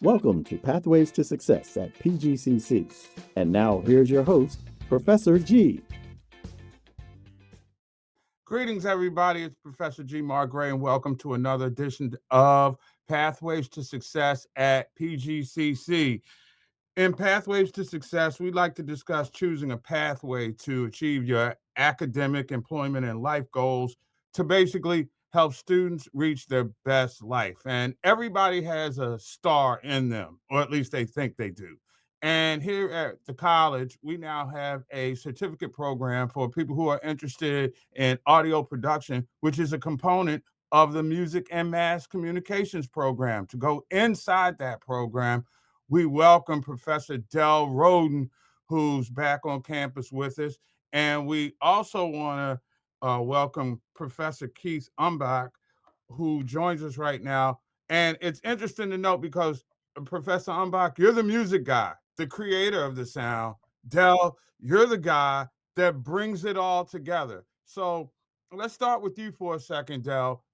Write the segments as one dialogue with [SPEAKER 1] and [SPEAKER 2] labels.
[SPEAKER 1] Welcome to Pathways to Success at PGCC. And now here's your host, Professor G.
[SPEAKER 2] Greetings, everybody. It's Professor G. Margray, and welcome to another edition of Pathways to Success at PGCC. In Pathways to Success, we like to discuss choosing a pathway to achieve your academic, employment, and life goals to basically help students reach their best life. And everybody has a star in them, or at least they think they do. And here at the college, we now have a certificate program for people who are interested in audio production, which is a component of the music and mass communications program. To go inside that program, we welcome Professor Rhoden, who's back on campus with us. And we also want to welcome Professor Keith Umbach, who joins us right now. And it's interesting to note because Professor Umbach, you're the music guy, the creator of the sound. You're the guy that brings it all together. So let's start with you for a second, Del.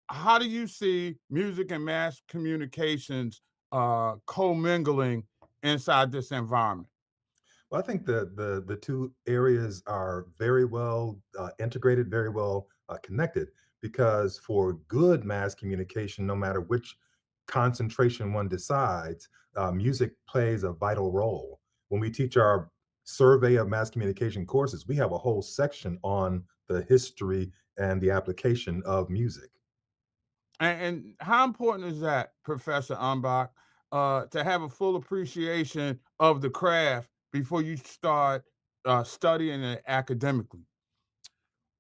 [SPEAKER 2] How do you see music and mass communications commingling inside this environment?
[SPEAKER 3] Well, I think the two areas are very well integrated, very well connected, because for good mass communication, no matter which concentration one decides, music plays a vital role. When we teach our survey of mass communication courses, we have a whole section on the history and the application of music.
[SPEAKER 2] And how important is that, Professor Umbach, to have a full appreciation of the craft before you start studying it academically?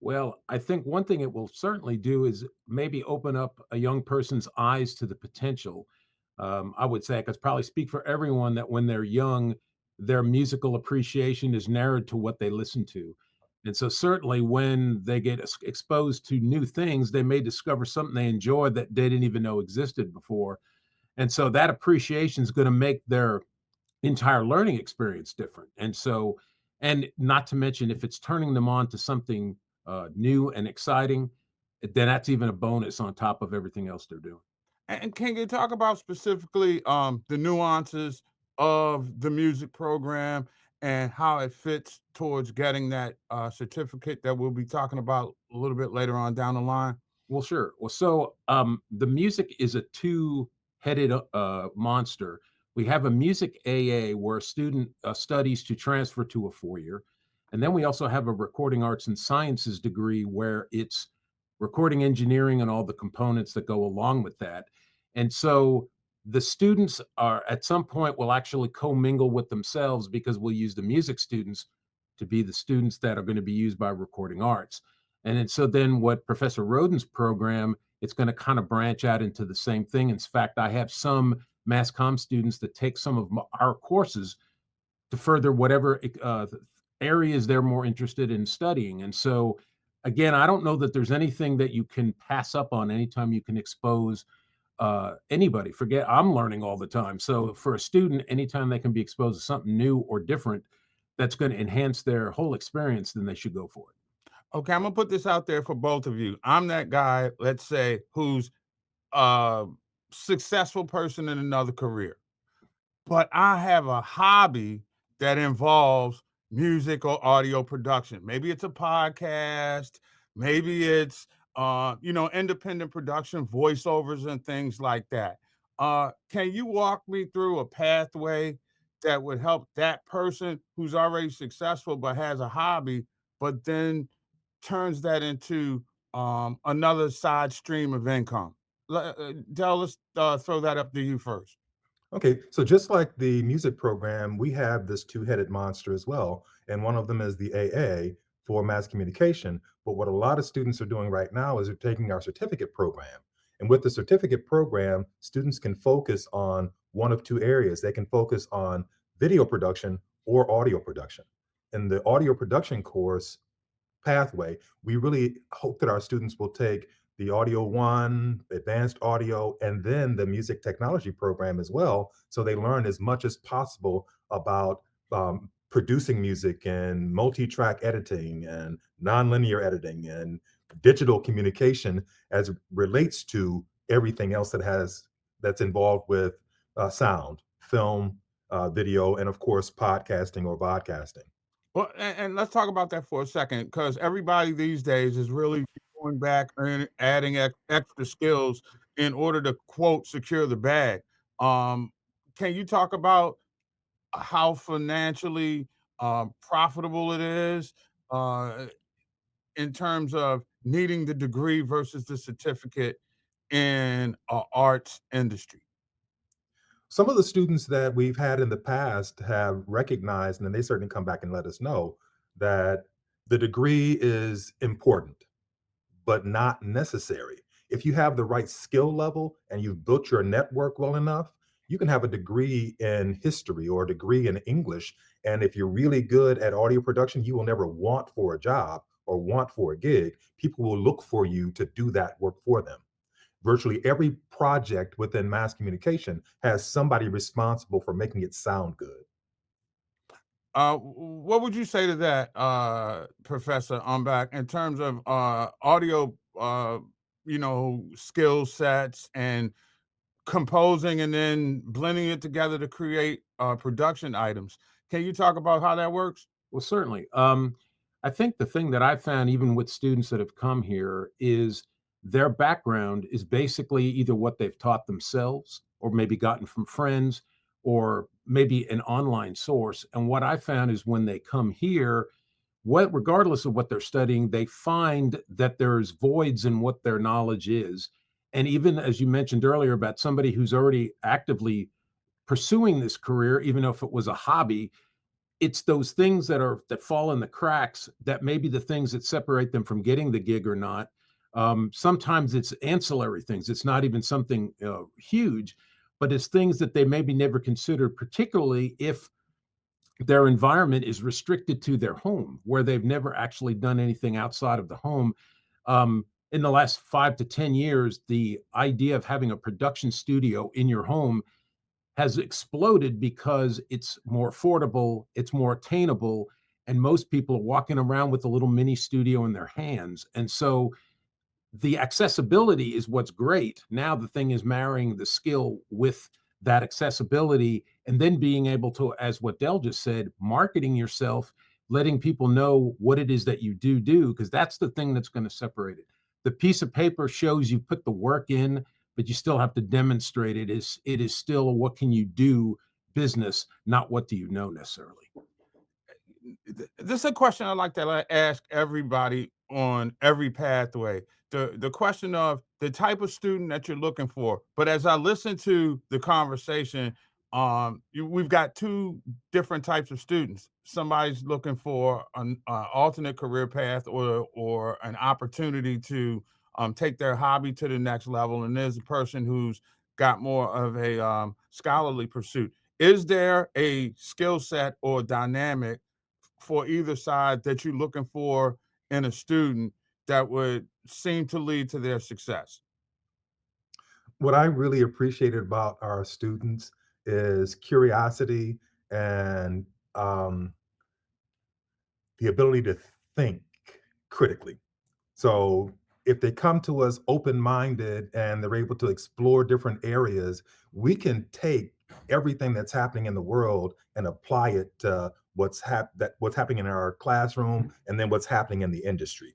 [SPEAKER 4] Well, I think one thing it will certainly do is maybe open up a young person's eyes to the potential. I would say I could probably speak for everyone that when they're young, their musical appreciation is narrowed to what they listen to. And so, certainly, when they get exposed to new things, they may discover something they enjoy that they didn't even know existed before. And so, that appreciation is going to make their entire learning experience different. And so, and not to mention, if it's turning them on to something new and exciting, then that's even a bonus on top of everything else they're doing.
[SPEAKER 2] And can you talk about specifically the nuances of the music program and how it fits towards getting that certificate that we'll be talking about a little bit later on down the line?
[SPEAKER 4] Well, sure. Well, so the music is a two-headed monster. We have a music AA where a student studies to transfer to a 4 year. And then we also have a recording arts and sciences degree where it's recording engineering and all the components that go along with that. And so the students are at some point will actually commingle with themselves because we'll use the music students to be the students that are going to be used by recording arts. And then what Professor Rhoden's program, it's going to kind of branch out into the same thing. In fact, I have some mass comm students that take some of our courses to further whatever areas they're more interested in studying. And so, again, I don't know that there's anything that you can pass up on anytime you can expose anybody. Forget, I'm learning all the time. So for a student, anytime they can be exposed to something new or different that's going to enhance their whole experience, then they should go for it.
[SPEAKER 2] Okay, I'm gonna put this out there for both of you. I'm that guy, let's say, who's a successful person in another career, but I have a hobby that involves music or audio production. Maybe it's a podcast, maybe it's independent production, voiceovers and things like that. Can you walk me through a pathway that would help that person who's already successful but has a hobby, but then turns that into another side stream of income? Del, let's throw that up to you first.
[SPEAKER 3] Okay, so just like the music program, we have this two-headed monster as well, and one of them is the AA for mass communication. But what a lot of students are doing right now is they're taking our certificate program. And with the certificate program, students can focus on one of two areas. They can focus on video production or audio production. In the audio production course, pathway, we really hope that our students will take the audio one, advanced audio, and then the music technology program as well. So they learn as much as possible about producing music and multi-track editing and nonlinear editing and digital communication as it relates to everything else that's involved with sound, film, video, and of course, podcasting or vodcasting.
[SPEAKER 2] Well, and let's talk about that for a second, because everybody these days is really going back and adding extra skills in order to quote secure the bag. Um, can you talk about how financially profitable it is uh, in terms of needing the degree versus the certificate in arts industry?
[SPEAKER 3] Some of the students that we've had in the past have recognized, and they certainly come back and let us know that the degree is important, but not necessary. If you have the right skill level and you've built your network well enough, you can have a degree in history or a degree in English. And if you're really good at audio production, you will never want for a job or want for a gig. People will look for you to do that work for them. Virtually every project within mass communication has somebody responsible for making it sound good.
[SPEAKER 2] What would you say to that, Professor Umbach, in terms of audio, skill sets and composing and then blending it together to create production items? Can you talk about how that works?
[SPEAKER 4] Well, certainly. I think the thing that I've found, even with students that have come here, is their background is basically either what they've taught themselves or maybe gotten from friends or maybe an online source. And what I found is when they come here, regardless of what they're studying, they find that there's voids in what their knowledge is. And even as you mentioned earlier about somebody who's already actively pursuing this career, even if it was a hobby, it's those things that fall in the cracks that may be the things that separate them from getting the gig or not. Sometimes it's ancillary things. It's not even something huge, but it's things that they maybe never considered, particularly if their environment is restricted to their home, where they've never actually done anything outside of the home. In the last 5 to 10 years, the idea of having a production studio in your home has exploded because it's more affordable, it's more attainable, and most people are walking around with a little mini studio in their hands. And so the accessibility is what's great. Now the thing is marrying the skill with that accessibility and then being able to, as what Dell just said, marketing yourself, letting people know what it is that you do, because that's the thing that's going to separate it. The piece of paper shows you put the work in, but you still have to demonstrate it is still a what can you do business, not what do you know necessarily.
[SPEAKER 2] This is a question I like to ask everybody on every pathway. The question of the type of student that you're looking for. But as I listen to the conversation, we've got two different types of students. Somebody's looking for an alternate career path or an opportunity to take their hobby to the next level, and there's a person who's got more of a scholarly pursuit. Is there a skill set or dynamic for either side that you're looking for in a student that would seem to lead to their success?
[SPEAKER 3] What I really appreciated about our students is curiosity and the ability to think critically. So if they come to us open-minded and they're able to explore different areas, we can take everything that's happening in the world and apply it to what's happening in our classroom and then what's happening in the industry.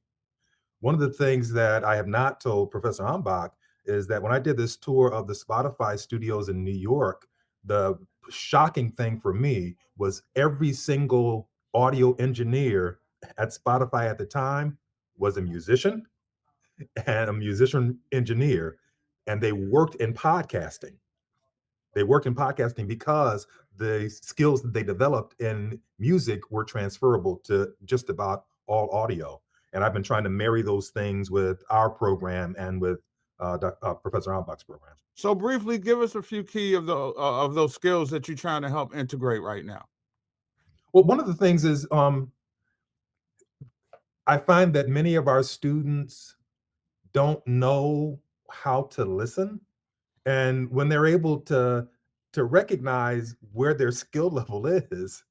[SPEAKER 3] One of the things that I have not told Professor Ambach is that when I did this tour of the Spotify studios in New York, the shocking thing for me was every single audio engineer at Spotify at the time was a musician and a musician engineer, and they worked in podcasting. They worked in podcasting because the skills that they developed in music were transferable to just about all audio. And I've been trying to marry those things with our program and with Professor Ambach's program.
[SPEAKER 2] So briefly, give us a few key of those skills that you're trying to help integrate right now.
[SPEAKER 3] Well, one of the things is I find that many of our students don't know how to listen. And when they're able to recognize where their skill level is,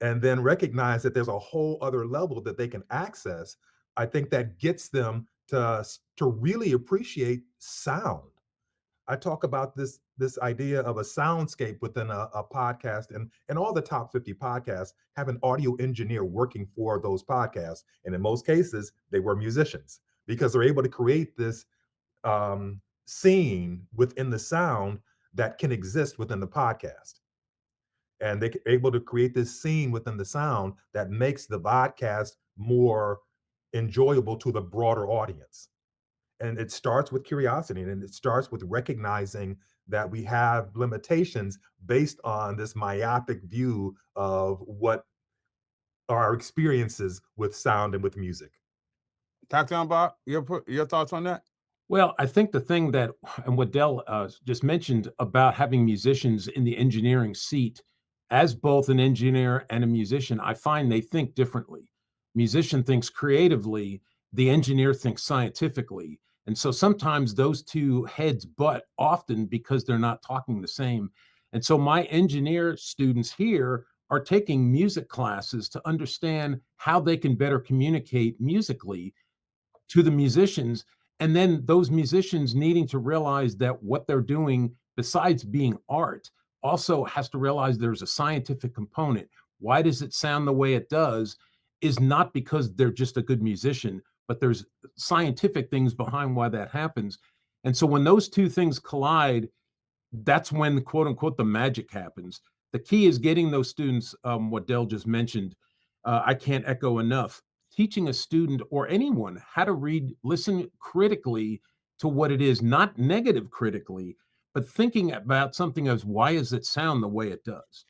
[SPEAKER 3] and then recognize that there's a whole other level that they can access, I think that gets them to really appreciate sound. I talk about this idea of a soundscape within a podcast, and all the top 50 podcasts have an audio engineer working for those podcasts. And in most cases, they were musicians because they're able to create this scene within the sound that can exist within the podcast. And they're able to create this scene within the sound that makes the podcast more enjoyable to the broader audience. And it starts with curiosity, and it starts with recognizing that we have limitations based on this myopic view of what are our experiences with sound and with music.
[SPEAKER 2] Dr. Umbach, your thoughts on that?
[SPEAKER 4] Well, I think the thing that, and what Dell just mentioned about having musicians in the engineering seat, as both an engineer and a musician, I find they think differently. Musician thinks creatively, the engineer thinks scientifically. And so sometimes those two heads butt often because they're not talking the same. And so my engineer students here are taking music classes to understand how they can better communicate musically to the musicians, and then those musicians needing to realize that what they're doing, besides being art, also has to realize there's a scientific component. Why does it sound the way it does is not because they're just a good musician, but there's scientific things behind why that happens. And so when those two things collide, that's when, quote unquote, the magic happens. The key is getting those students, what Dell just mentioned. I can't echo enough. Teaching a student or anyone how to read, listen critically to what it is, not negative critically, but thinking about something as why does it sound the way it does?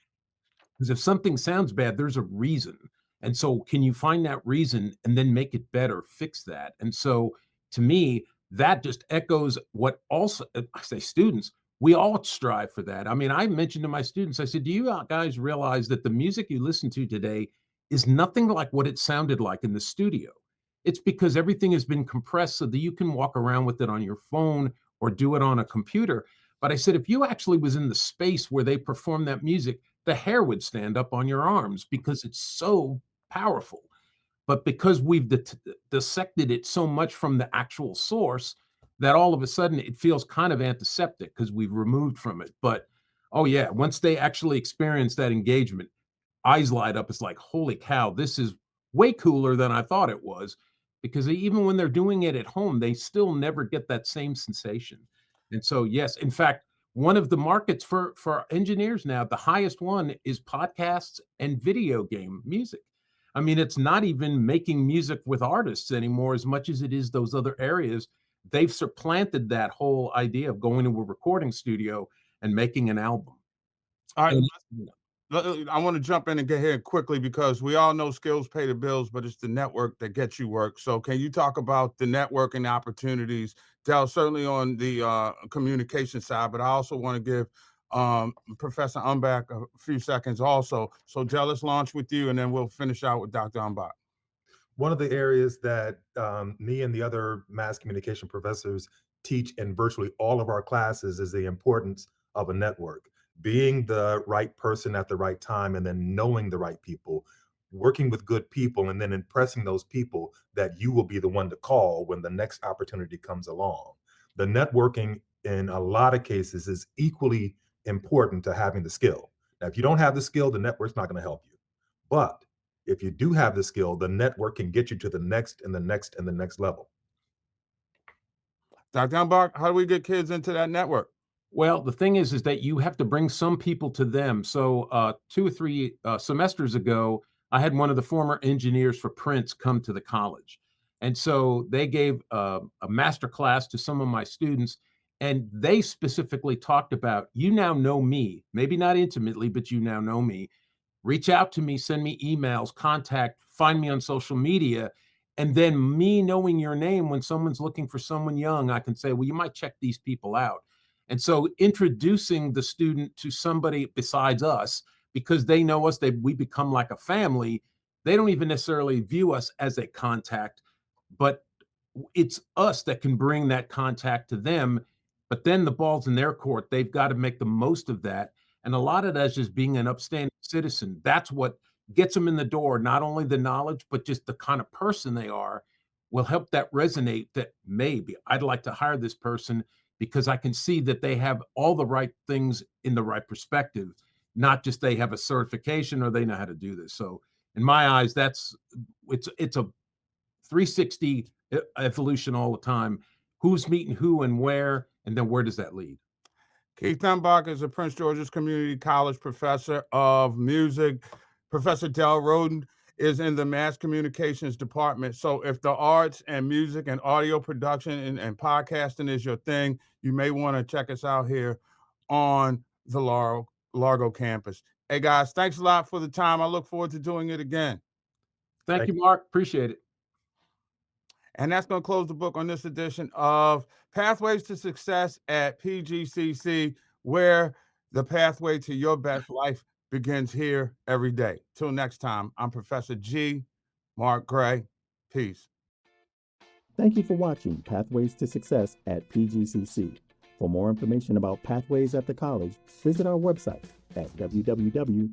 [SPEAKER 4] Because if something sounds bad, there's a reason. And so, can you find that reason and then make it better, fix that? And so, to me, that just echoes what also I say students, we all strive for that. I mean, I mentioned to my students, I said, do you guys realize that the music you listen to today is nothing like what it sounded like in the studio? It's because everything has been compressed so that you can walk around with it on your phone or do it on a computer. But I said, if you actually was in the space where they perform that music, the hair would stand up on your arms because it's so powerful. But because we've dissected it so much from the actual source that all of a sudden it feels kind of antiseptic because we've removed from it. But oh, yeah, once they actually experience that engagement, eyes light up. It's like, holy cow, this is way cooler than I thought it was. Because even when they're doing it at home, they still never get that same sensation. And so, yes, in fact, one of the markets for engineers now, the highest one is podcasts and video game music. I mean, it's not even making music with artists anymore as much as it is those other areas. They've supplanted that whole idea of going to a recording studio and making an album.
[SPEAKER 2] All right.
[SPEAKER 4] And,
[SPEAKER 2] I want to jump in and get here quickly because we all know skills pay the bills, but it's the network that gets you work. So can you talk about the networking opportunities, Dell, certainly on the communication side, but I also want to give Professor Umbach a few seconds also. So Dell, let's launch with you and then we'll finish out with Dr. Umbach.
[SPEAKER 3] One of the areas that me and the other mass communication professors teach in virtually all of our classes is the importance of a network. Being the right person at the right time, and then knowing the right people, working with good people, and then impressing those people that you will be the one to call when the next opportunity comes along. The networking in a lot of cases is equally important to having the skill. Now, if you don't have the skill, the network's not going to help you. But if you do have the skill, the network can get you to the next and the next and the next level.
[SPEAKER 2] Dr. Umbach, how do we get kids into that network?
[SPEAKER 4] well, the thing is that you have to bring some people to them. So 2 or 3 semesters ago, I had one of the former engineers for Prince come to the college. And so they gave a master class to some of my students, and they specifically talked about, you now know me, maybe not intimately, but you now know me. Reach out to me, send me emails, contact, find me on social media. And then me knowing your name, when someone's looking for someone young, I can say, well, you might check these people out. And so introducing the student to somebody besides us, because they know us, we become like a family. They don't even necessarily view us as a contact, but it's us that can bring that contact to them. But then the ball's in their court. They've got to make the most of that. And a lot of that's just being an upstanding citizen. That's what gets them in the door. Not only the knowledge, but just the kind of person they are will help that resonate, that maybe I'd like to hire this person because I can see that they have all the right things in the right perspective, not just they have a certification or they know how to do this. So in my eyes, it's a 360 evolution all the time. Who's meeting who and where, and then where does that lead?
[SPEAKER 2] Keith Umbach is a Prince George's Community College professor of music. Professor Del Rhoden is in the mass communications department. So if the arts and music and audio production and podcasting is your thing, you may want to check us out here on the Largo campus. Hey guys, thanks a lot for the time. I look forward to doing it again.
[SPEAKER 4] Thank you, Mark. Appreciate it.
[SPEAKER 2] And that's going to close the book on this edition of Pathways to Success at PGCC, where the pathway to your best life begins here every day. Till next time, I'm Professor G. Mark Gray. Peace.
[SPEAKER 1] Thank you for watching Pathways to Success at PGCC. For more information about pathways at the college, visit our website at www.pgcc.edu.